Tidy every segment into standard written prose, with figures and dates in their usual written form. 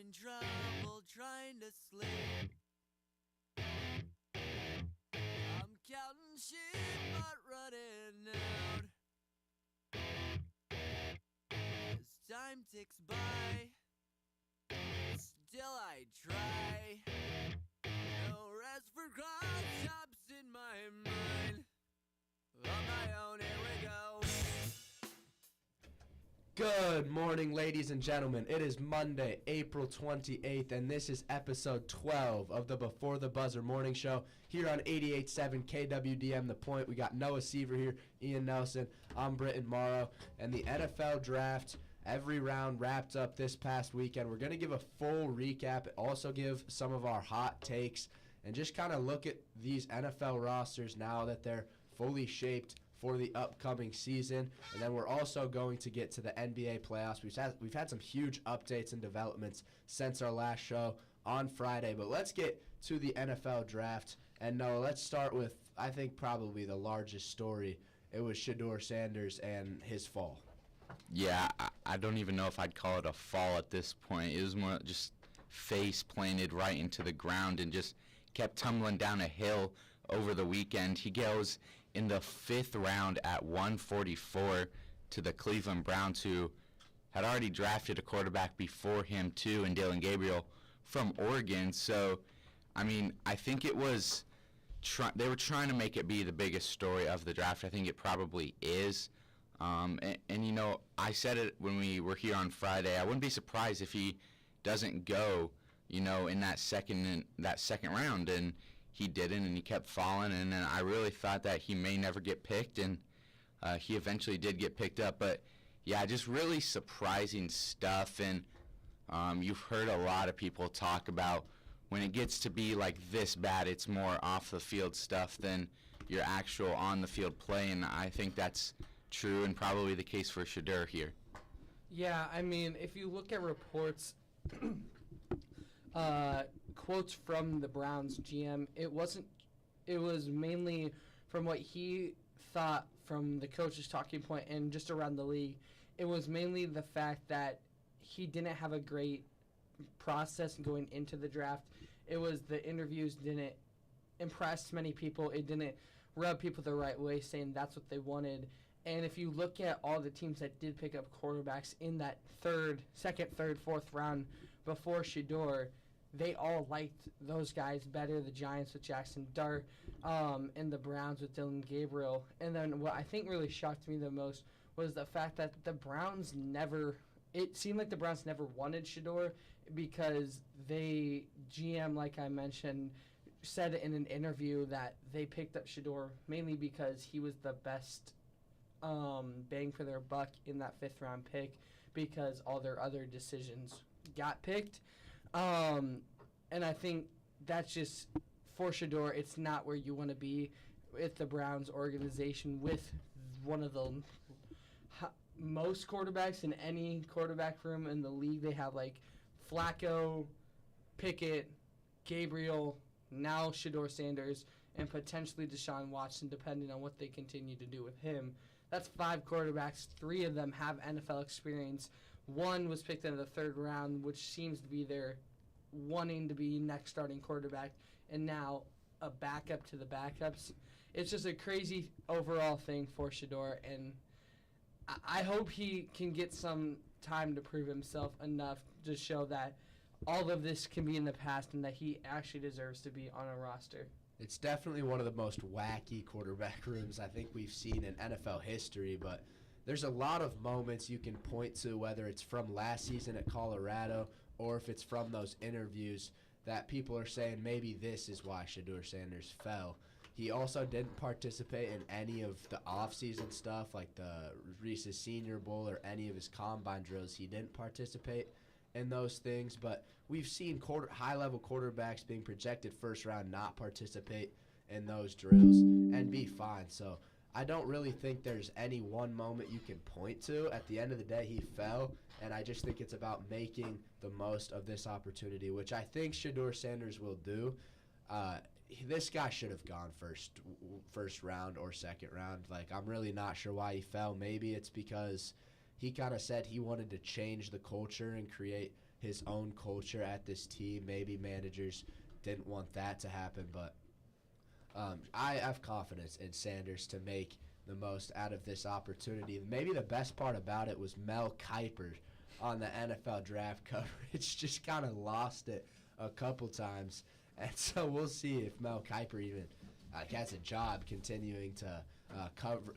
having trouble trying to sleep. I'm counting sheep but running out. As time ticks by, still I try. No rest for cross chops in my mind. On my own, here we go. Good morning, ladies and gentlemen. It is Monday, April 28th, and this is episode 12 of the Before the Buzzer Morning Show here on 88.7 KWDM The Point. We got Noah Seaver here, Ian Nelson, I'm Britton Morrow, and the NFL Draft, every round wrapped up this past weekend. We're going to give a full recap, also give some of our hot takes, and just kind of look at these NFL rosters now that they're fully shaped for the upcoming season. And then we're also going to get to the NBA playoffs. We've had some huge updates and developments since our last show on Friday. But let's get to the NFL draft. And Noah, let's start with, I think, probably the largest story. It was Shedeur Sanders and his fall. Yeah, I don't even know if I'd call it a fall at this point. It was more just face planted right into the ground and just kept tumbling down a hill over the weekend. He goes in the 5th round at 144 to the Cleveland Browns, who had already drafted a quarterback before him too, and Dillon Gabriel from Oregon. So, I mean, I think it was they were trying to make it be the biggest story of the draft. I think it probably is. And you know, I said it when we were here on Friday. I wouldn't be surprised if he doesn't go, you know, in that second round, and he didn't, and he kept falling, and then I really thought that he may never get picked, and he eventually did get picked up. But yeah, just really surprising stuff. And you've heard a lot of people talk about when it gets to be like this bad, it's more off the field stuff than your actual on the field play, and I think that's true and probably the case for Shedeur here. Yeah, I mean, if you look at reports, quotes from the Browns GM, it was mainly from what he thought from the coach's talking point and just around the league. It was mainly the fact that he didn't have a great process going into the draft. It was the interviews didn't impress many people. It didn't rub people the right way, saying that's what they wanted. And if you look at all the teams that did pick up quarterbacks in that second, third, fourth round before Shedeur, they all liked those guys better. The Giants with Jackson Dart, and the Browns with Dillon Gabriel. And then what I think really shocked me the most was the fact that the Browns it seemed like the Browns never wanted Shedeur because GM, like I mentioned, said in an interview that they picked up Shedeur mainly because he was the best bang for their buck in that 5th round pick because all their other decisions got picked. And I think that's just, for Shedeur, it's not where you want to be with the Browns organization with one of the most quarterbacks in any quarterback room in the league. They have like Flacco, Pickett, Gabriel, now Shedeur Sanders, and potentially Deshaun Watson, depending on what they continue to do with him. That's 5 quarterbacks. 3 of them have NFL experience. One was picked in the 3rd round, which seems to be their wanting to be next starting quarterback, and now a backup to the backups. It's just a crazy overall thing for Shedeur, and I hope he can get some time to prove himself enough to show that all of this can be in the past and that he actually deserves to be on a roster. It's definitely one of the most wacky quarterback rooms I think we've seen in NFL history, but there's a lot of moments you can point to, whether it's from last season at Colorado or if it's from those interviews, that people are saying maybe this is why Shedeur Sanders fell. He also didn't participate in any of the off-season stuff like the Reese's Senior Bowl or any of his combine drills. He didn't participate in those things, but we've seen high-level quarterbacks being projected first round not participate in those drills and be fine. So I don't really think there's any one moment you can point to. At the end of the day, he fell, and I just think it's about making the most of this opportunity, which I think Shedeur Sanders will do. This guy should have gone first round or second round. Like, I'm really not sure why he fell. Maybe it's because he kind of said he wanted to change the culture and create his own culture at this team. Maybe managers didn't want that to happen, but I have confidence in Sanders to make the most out of this opportunity. Maybe the best part about it was Mel Kiper on the NFL draft coverage just kind of lost it a couple times. And so we'll see if Mel Kiper even gets a job continuing to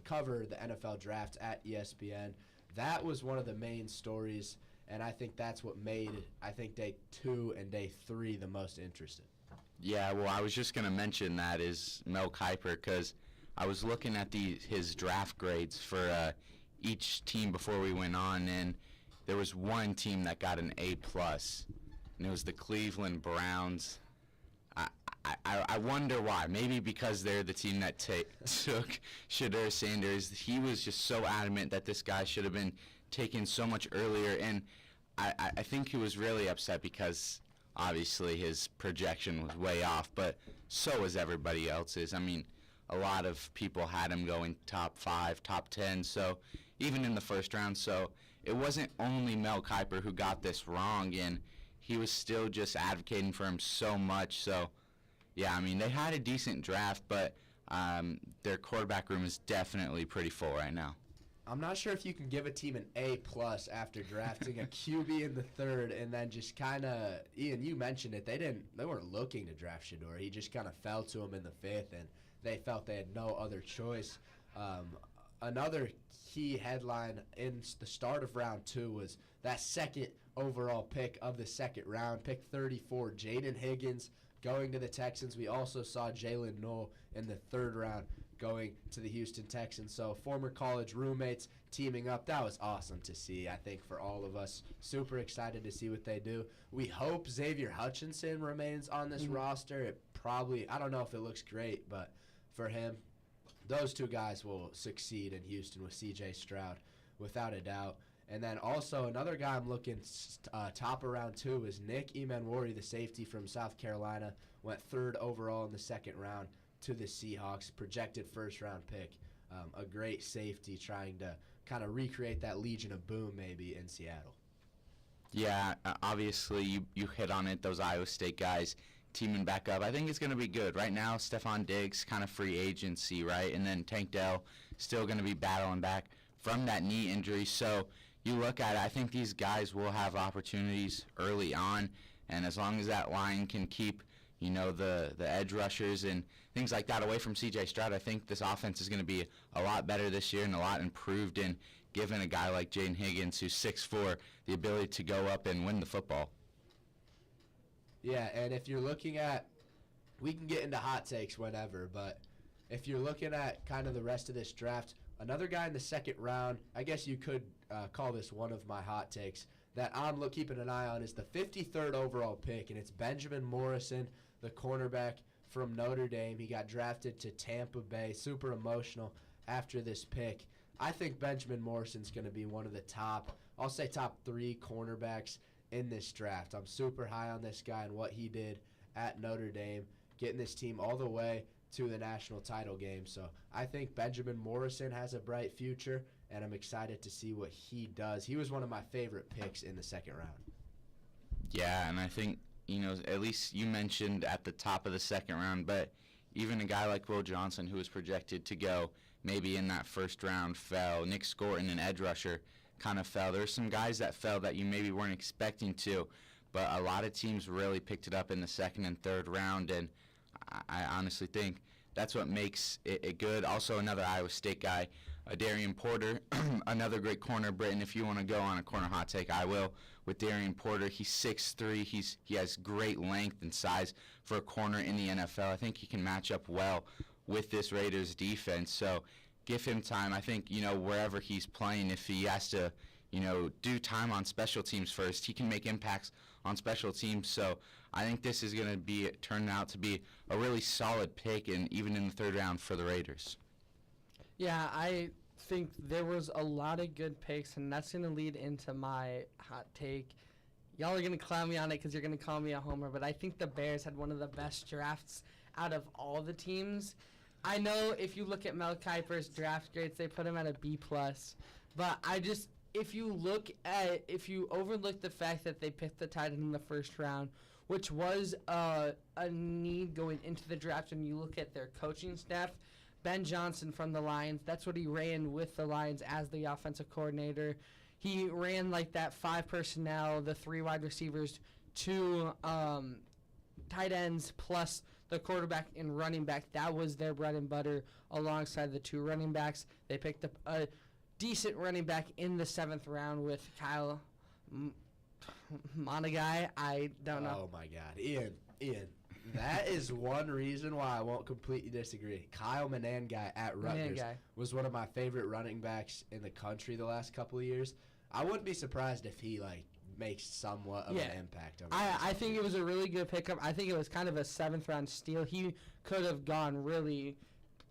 cover the NFL draft at ESPN. That was one of the main stories, and I think that's what made, day 2 and day 3 the most interesting. Yeah, well, I was just going to mention that is Mel Kiper, because I was looking at his draft grades for each team before we went on, and there was one team that got an A+, and it was the Cleveland Browns. I wonder why. Maybe because they're the team that took Shedeur Sanders. He was just so adamant that this guy should have been taken so much earlier, and I think he was really upset because obviously his projection was way off, but so was everybody else's. I mean, a lot of people had him going top 5, top 10, so even in the first round. So it wasn't only Mel Kiper who got this wrong, and he was still just advocating for him so much. So, yeah, I mean, they had a decent draft, but their quarterback room is definitely pretty full right now. I'm not sure if you can give a team an A+ after drafting a QB in the 3rd and then just kind of, Ian, you mentioned it, they weren't looking to draft Shedeur. He just kind of fell to them in the 5th, and they felt they had no other choice. Another key headline in the start of round 2 was that second overall pick of the 2nd round, pick 34, Jaden Higgins going to the Texans. We also saw Jalen Noel in the 3rd round going to the Houston Texans. So former college roommates teaming up. That was awesome to see, I think, for all of us. Super excited to see what they do. We hope Xavier Hutchinson remains on this roster. It probably, I don't know if it looks great, but for him, those 2 guys will succeed in Houston with C.J. Stroud, without a doubt. And then also another guy I'm looking top of round 2 is Nick Emanwari, the safety from South Carolina. Went 3rd overall in the 2nd round to the Seahawks, projected first-round pick. A great safety trying to kind of recreate that Legion of Boom maybe in Seattle. Yeah, obviously you hit on it, those Iowa State guys teaming back up. I think it's going to be good. Right now, Stephon Diggs, kind of free agency, right? And then Tank Dell still going to be battling back from that knee injury. So you look at it, I think these guys will have opportunities early on, and as long as that line can keep, the edge rushers and things like that away from C.J. Stroud, I think this offense is going to be a lot better this year and a lot improved, in giving a guy like Jaden Higgins, who's 6'4", the ability to go up and win the football. Yeah, and if you're looking at, we can get into hot takes whenever, but if you're looking at kind of the rest of this draft, another guy in the 2nd round, I guess you could call this one of my hot takes, that I'm keeping an eye on is the 53rd overall pick, and it's Benjamin Morrison, the cornerback from Notre Dame. He got drafted to Tampa Bay. Super emotional after this pick. I think Benjamin Morrison's going to be one of the top 3 cornerbacks in this draft. I'm super high on this guy and what he did at Notre Dame, getting this team all the way to the national title game. So I think Benjamin Morrison has a bright future, and I'm excited to see what he does. He was one of my favorite picks in the second round. Yeah, and I think, at least you mentioned at the top of the second round, but even a guy like Will Johnson, who was projected to go maybe in that first round, fell. Nick Scorton, an edge rusher, kind of fell. There's some guys that fell that you maybe weren't expecting to, but a lot of teams really picked it up in the second and third round, and I honestly think that's what makes it good. Also, another Iowa State guy, Darian Porter, another great corner. Britton, if you want to go on a corner hot take, I will. With Darian Porter, he's 6'3". He has great length and size for a corner in the NFL. I think he can match up well with this Raiders defense. So give him time. I think, wherever he's playing, if he has to, do time on special teams first, he can make impacts on special teams. So I think this is going to turn out to be a really solid pick, and even in the third round for the Raiders. Yeah, I think there was a lot of good picks, and that's going to lead into my hot take. Y'all are going to clown me on it because you're going to call me a homer, but I think the Bears had one of the best drafts out of all the teams. I know if you look at Mel Kiper's draft grades, they put him at a B+, but if you overlook the fact that they picked the tight end in the first round, which was a need going into the draft, and you look at their coaching staff, Ben Johnson from the Lions, that's what he ran with the Lions as the offensive coordinator. He ran like that 5 personnel, the 3 wide receivers, 2 tight ends, plus the quarterback and running back. That was their bread and butter alongside the 2 running backs. They picked up a decent running back in the 7th round with Kyle Monagai. I don't know. Oh, my God. Ian. That is one reason why I won't completely disagree. Kyle Monagai at Rutgers was one of my favorite running backs in the country the last couple of years. I wouldn't be surprised if he makes somewhat of an impact. I think it was a really good pickup. I think it was kind of a 7th round steal. He could have gone really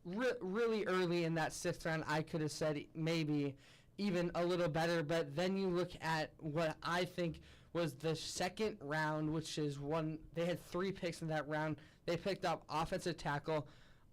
early in that 6th round. I could have said maybe even a little better, but then you look at what I think was the 2nd round, which is one. They had 3 picks in that round. They picked up offensive tackle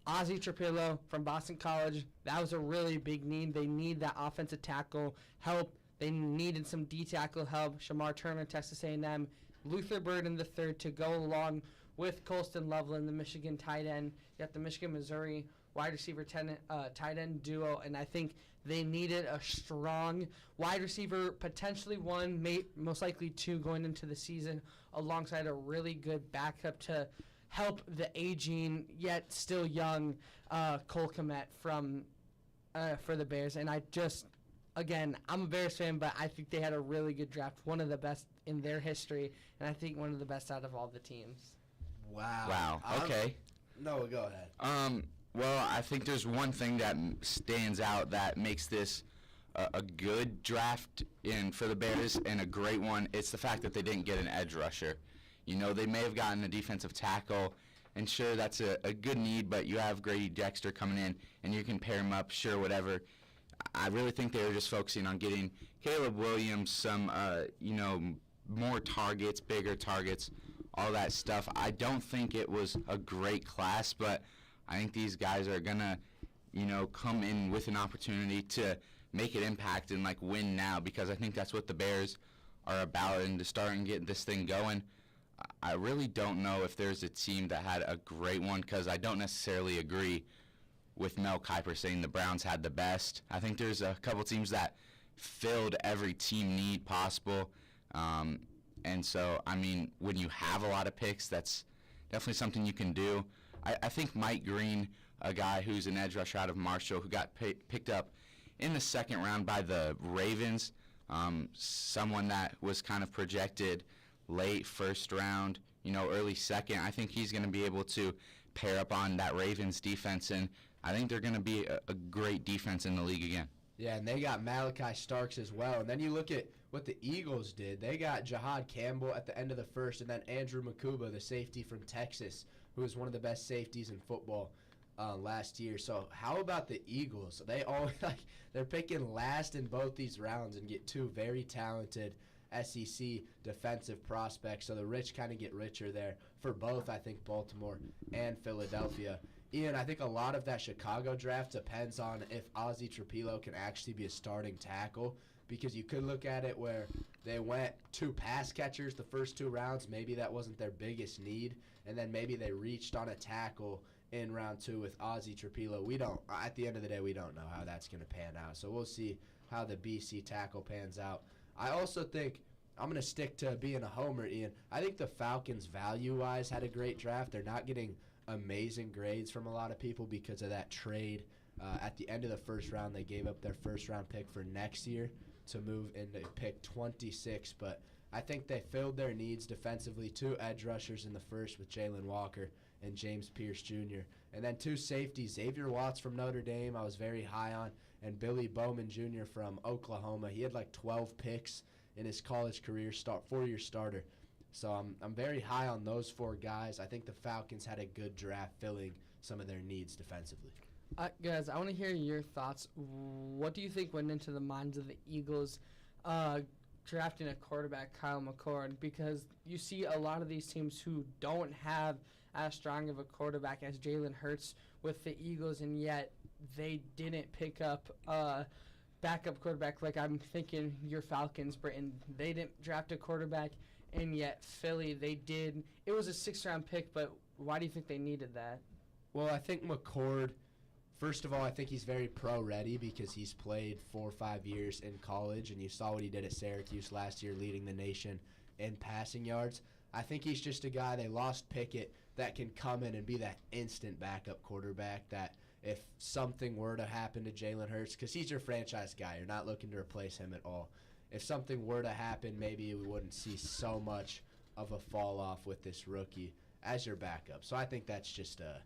Ozzie Trapillo from Boston College. That was a really big need. They need that offensive tackle help. They needed some D-tackle help. Shamar Turner, Texas A&M. Luther Burden the third to go along with Colston Loveland, the Michigan tight end. You got the Michigan-Missouri wide receiver tight end duo, and I think they needed a strong wide receiver, potentially 1, most likely 2 going into the season, alongside a really good backup to help the aging yet still young Cole Kmet for the Bears. And again, I'm a Bears fan, but I think they had a really good draft, one of the best in their history, and I think one of the best out of all the teams. Wow. Okay. No, go ahead. Well, I think there's one thing that stands out that makes this a good draft for the Bears and a great one. It's the fact that they didn't get an edge rusher. They may have gotten a defensive tackle, and sure, that's a good need, but you have Grady Dexter coming in, and you can pair him up, sure, whatever. I really think they were just focusing on getting Caleb Williams some, more targets, bigger targets, all that stuff. I don't think it was a great class, but I think these guys are going to, come in with an opportunity to make an impact and, win now, because I think that's what the Bears are about, and to start and get this thing going. I really don't know if there's a team that had a great one, because I don't necessarily agree with Mel Kiper saying the Browns had the best. I think there's a couple teams that filled every team need possible. And so, when you have a lot of picks, that's definitely something you can do. I think Mike Green, a guy who's an edge rusher out of Marshall, who got picked up in the 2nd round by the Ravens, someone that was kind of projected late 1st round, early 2nd. I think he's going to be able to pair up on that Ravens defense, and I think they're going to be a great defense in the league again. Yeah, and they got Malachi Starks as well. And then you look at what the Eagles did. They got Jahad Campbell at the end of the 1st, and then Andrew Makuba, the safety from Texas, who was one of the best safeties in football last year. So how about the Eagles? They always they're picking last in both these rounds and get 2 very talented SEC defensive prospects. So the rich kind of get richer there for both, I think, Baltimore and Philadelphia. Ian, I think a lot of that Chicago draft depends on if Ozzie Trapilo can actually be a starting tackle, because you could look at it where they went 2 pass catchers the first 2 rounds. Maybe that wasn't their biggest need, and then maybe they reached on a tackle in round 2 with Ozzie Trapilo. At the end of the day, we don't know how that's going to pan out. So we'll see how the BC tackle pans out. I also think, I'm going to stick to being a homer, Ian. I think the Falcons, value-wise, had a great draft. They're not getting amazing grades from a lot of people because of that trade. At the end of the first round, they gave up their first-round pick for next year to move into pick 26. But I think they filled their needs defensively. 2 edge rushers in the first with Jalen Walker and James Pierce Jr. And then 2 safeties, Xavier Watts from Notre Dame, I was very high on, and Billy Bowman Jr. from Oklahoma. He had like 12 picks in his college career, 4-year starter. So I'm very high on those 4 guys. I think the Falcons had a good draft filling some of their needs defensively. Guys, I want to hear your thoughts. What do you think went into the minds of the Eagles drafting a quarterback, Kyle McCord? Because you see a lot of these teams who don't have as strong of a quarterback as Jalen Hurts with the Eagles, and yet they didn't pick up a backup quarterback. Like, I'm thinking your Falcons, Britton. They didn't draft a quarterback, and yet Philly, they did. It was a 6th-round pick, but why do you think they needed that? Well, I think McCord, first of all, I think he's very pro-ready because he's played 4 or 5 years in college, and you saw what he did at Syracuse last year, leading the nation in passing yards. I think he's just a guy, they lost Pickett, that can come in and be that instant backup quarterback that if something were to happen to Jalen Hurts, because he's your franchise guy, you're not looking to replace him at all. If something were to happen, maybe we wouldn't see so much of a fall-off with this rookie as your backup. So I think that's just a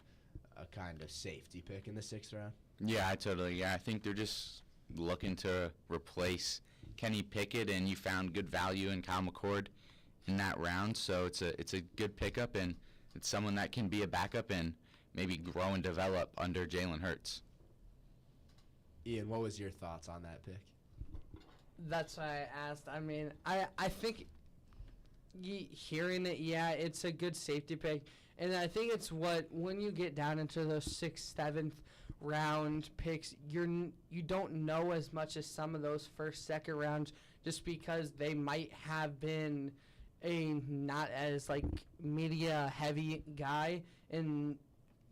kind of safety pick in the 6th round. Yeah, I think they're just looking to replace Kenny Pickett, and you found good value in Kyle McCord in that round. So it's a good pickup, and it's someone that can be a backup and maybe grow and develop under Jalen Hurts. Ian, what was your thoughts on that pick? That's why I asked. I mean, I think hearing it, yeah, it's a good safety pick. And I think it's when you get down into those 6th, 7th round picks, you don't know as much as some of those 1st, 2nd rounds, just because they might have been a not as like media heavy guy. And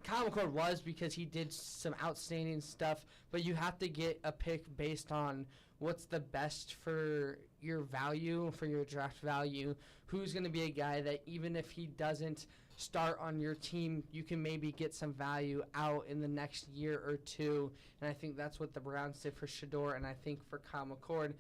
Kyle McCord was, because he did some outstanding stuff, but you have to get a pick based on what's the best for your value, for your draft value. Who's going to be a guy that even if he doesn't start on your team, you can maybe get some value out in the next year or 2. And I think that's what the Browns did for Shedeur, and I think for Kyle McCord,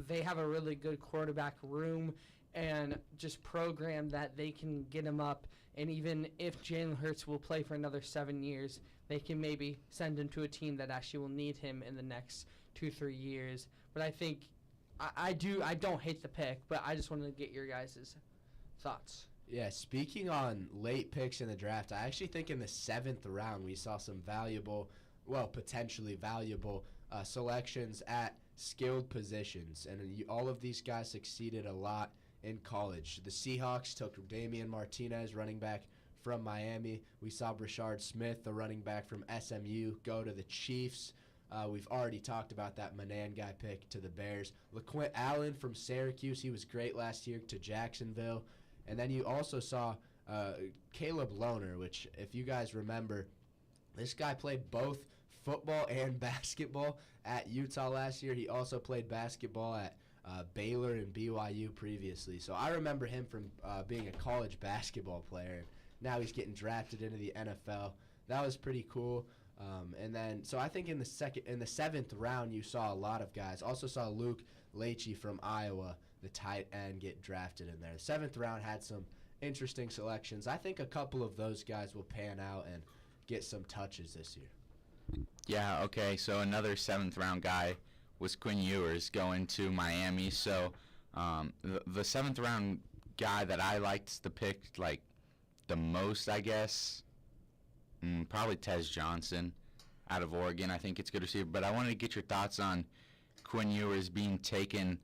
they have a really good quarterback room and just program that they can get him up. And even if Jalen Hurts will play for another 7 years, they can maybe send him to a team that actually will need him in the next 2-3 years. But I think I don't hate the pick, but I just wanted to get your guys' thoughts. Yeah, speaking on late picks in the draft, I actually think in the 7th round we saw some potentially valuable selections at skilled positions. And all of these guys succeeded a lot in college. The Seahawks took Damian Martinez, running back from Miami. We saw Brashard Smith, the running back from SMU, go to the Chiefs. We've already talked about that Manan guy pick to the Bears. LaQuint Allen from Syracuse, he was great last year, to Jacksonville. And then you also saw Caleb Lohner, which, if you guys remember, this guy played both football and basketball at Utah last year. He also played basketball at Baylor and BYU previously. So I remember him from being a college basketball player. Now he's getting drafted into the NFL. That was pretty cool. And then, so I think in the 7th round, you saw a lot of guys. Also saw Luke Leachy from Iowa, the tight end, get drafted in there. The 7th round had some interesting selections. I think a couple of those guys will pan out and get some touches this year. Yeah, okay, so another 7th round guy was Quinn Ewers going to Miami. So the 7th round guy that I liked to pick like the most, I guess, probably Tez Johnson out of Oregon. I think it's good receiver. But I wanted to get your thoughts on Quinn Ewers being taken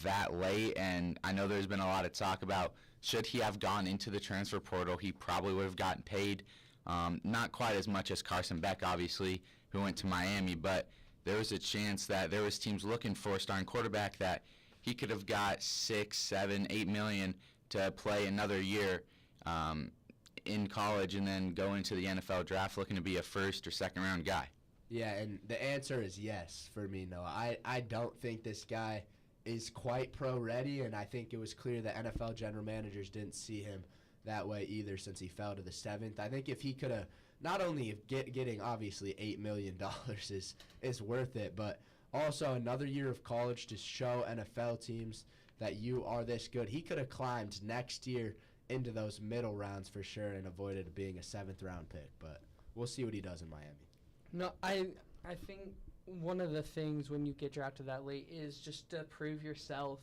that late. And I know there's been a lot of talk about should he have gone into the transfer portal, he probably would have gotten paid Not quite as much as Carson Beck, obviously, who went to Miami, but there was a chance that there was teams looking for a starting quarterback that he could have got $6, $7, $8 million to play another year in college and then go into the NFL draft looking to be a first or second round guy. Yeah, and the answer is yes for me, Noah. I don't think this guy is quite pro ready, and I think it was clear that NFL general managers didn't see him that way either since he fell to the 7th. I think if he could have, not only if getting obviously $8 million is worth it, but also another year of college to show NFL teams that you are this good. He could have climbed next year into those middle rounds for sure and avoided being a 7th round pick, but we'll see what he does in Miami. No, I think one of the things when you get drafted that late is just to prove yourself.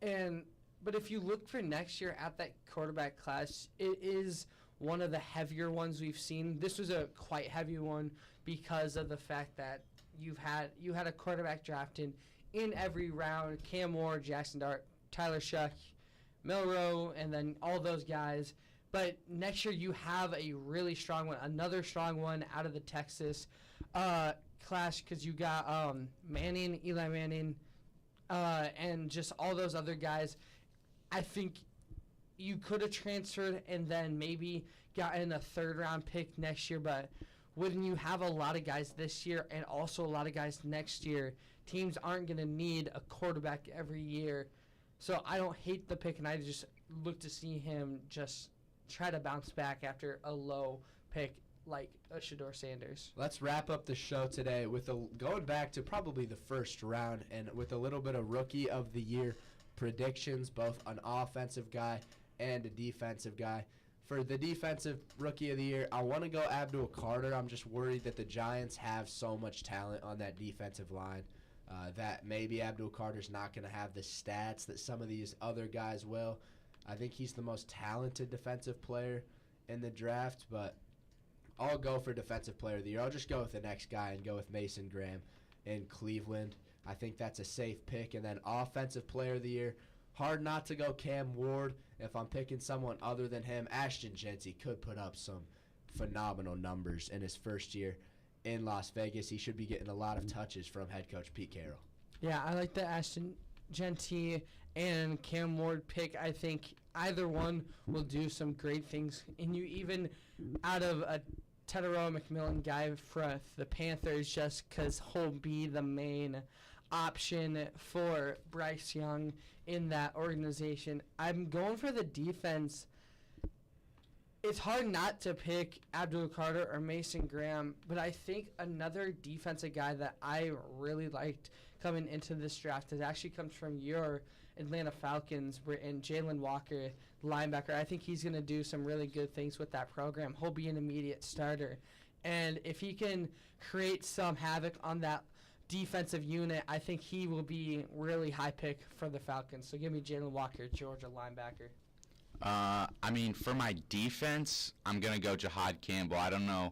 But if you look for next year at that quarterback class, it is one of the heavier ones we've seen. This was a quite heavy one because of the fact that you had a quarterback drafted in every round: Cam Ward, Jackson Dart, Tyler Shuck, Milroe, and then all those guys. But next year you have a really strong one, another strong one out of the Texas class, because you got Manning, Eli Manning, and just all those other guys. I think you could have transferred and then maybe gotten a 3rd round pick next year, but when you have a lot of guys this year and also a lot of guys next year, teams aren't going to need a quarterback every year. So I don't hate the pick, and I just look to see him just try to bounce back after a low pick like a Shedeur Sanders. Let's wrap up the show today with going back to probably the 1st round and with a little bit of Rookie of the Year predictions, both an offensive guy and a defensive guy. For the defensive Rookie of the Year, I want to go Abdul Carter. I'm just worried that the Giants have so much talent on that defensive line that maybe Abdul Carter's not going to have the stats that some of these other guys will. I think he's the most talented defensive player in the draft, but I'll go for Defensive Player of the Year. I'll just go with the next guy and go with Mason Graham in Cleveland. I think that's a safe pick. And then Offensive Player of the Year, hard not to go Cam Ward. If I'm picking someone other than him, Ashton Genty could put up some phenomenal numbers in his first year in Las Vegas. He should be getting a lot of touches from head coach Pete Carroll. Yeah, I like the Ashton Genty and Cam Ward pick. I think either one will do some great things. And you even out of a Tetairoa McMillan guy for the Panthers, just because he'll be the main option for Bryce Young in that organization. I'm going for the defense. It's hard not to pick Abdul Carter or Mason Graham, but I think another defensive guy that I really liked coming into this draft that actually comes from your Atlanta Falcons, Britton, Jalen Walker, linebacker. I think he's going to do some really good things with that program. He'll be an immediate starter. And if he can create some havoc on that defensive unit, I think he will be really high pick for the Falcons. So give me Jalen Walker, Georgia linebacker. I mean, for my defense, I'm going to go Jahad Campbell. I don't know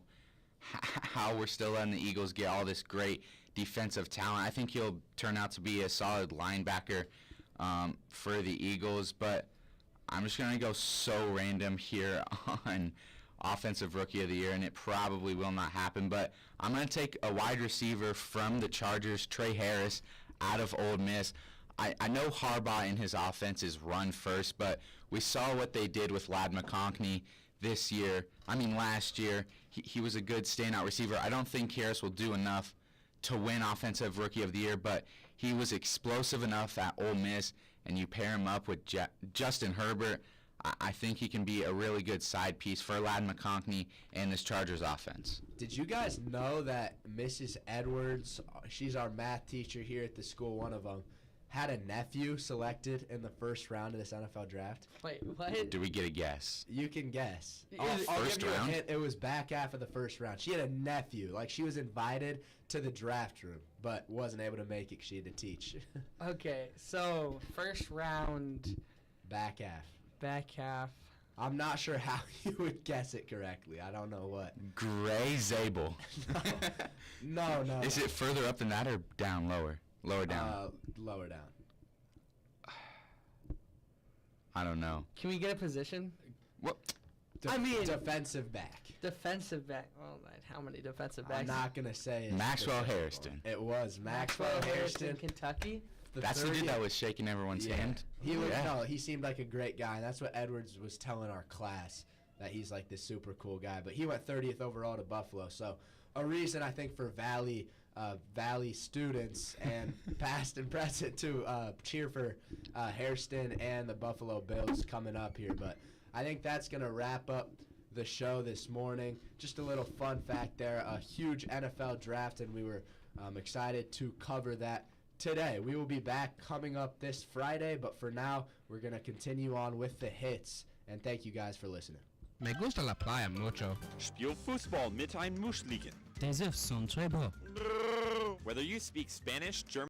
how we're still letting the Eagles get all this great defensive talent. I think he'll turn out to be a solid linebacker for the Eagles, but I'm just going to go so random here on Offensive Rookie of the Year, and it probably will not happen, but I'm going to take a wide receiver from the Chargers, Trey Harris, out of Ole Miss. I know Harbaugh in his offense is run first, but we saw what they did with Ladd McConkey last year. He was a good standout receiver. I don't think Harris will do enough to win Offensive Rookie of the Year, but he was explosive enough at Ole Miss, and you pair him up with Justin Herbert, I think he can be a really good side piece for Ladd McConkey and this Chargers offense. Did you guys know that Mrs. Edwards, she's our math teacher here at the school, one of them, had a nephew selected in the first round of this NFL draft? Wait, what? Do we get a guess? You can guess. I'll give you round? a hint. It was back half of the first round. She had a nephew. Like, she was invited to the draft room, but wasn't able to make it 'cause she had to teach. Okay, so first round, Back half. back half. I'm not sure how you would guess it correctly. I don't know what. Gray Zabel. No. Is it further up than that or down lower? Lower down? Lower down. I don't know. Can we get a position? What? I mean- defensive back. Defensive back. Well, how many defensive I'm backs? not gonna say it's Maxwell defensive. Hairston. It was Maxwell Hairston. Kentucky. That's the dude that was shaking everyone's hand. He was Yeah. no, he seemed like a great guy, and that's what Edwards was telling our class, that he's like this super cool guy. But he went 30th overall to Buffalo, so a reason I think for Valley students and past and present to cheer for Hairston and the Buffalo Bills coming up here. But I think that's gonna wrap up the show this morning. Just a little fun fact there: a huge NFL draft, and we were excited to cover that today. We will be back coming up this Friday, but for now, we're going to continue on with the hits, and thank you guys for listening. Me gusta la playa mucho. Spiel Fußball mit ein Muschligen. Tes œufs sont très beaux. Whether you speak Spanish, German,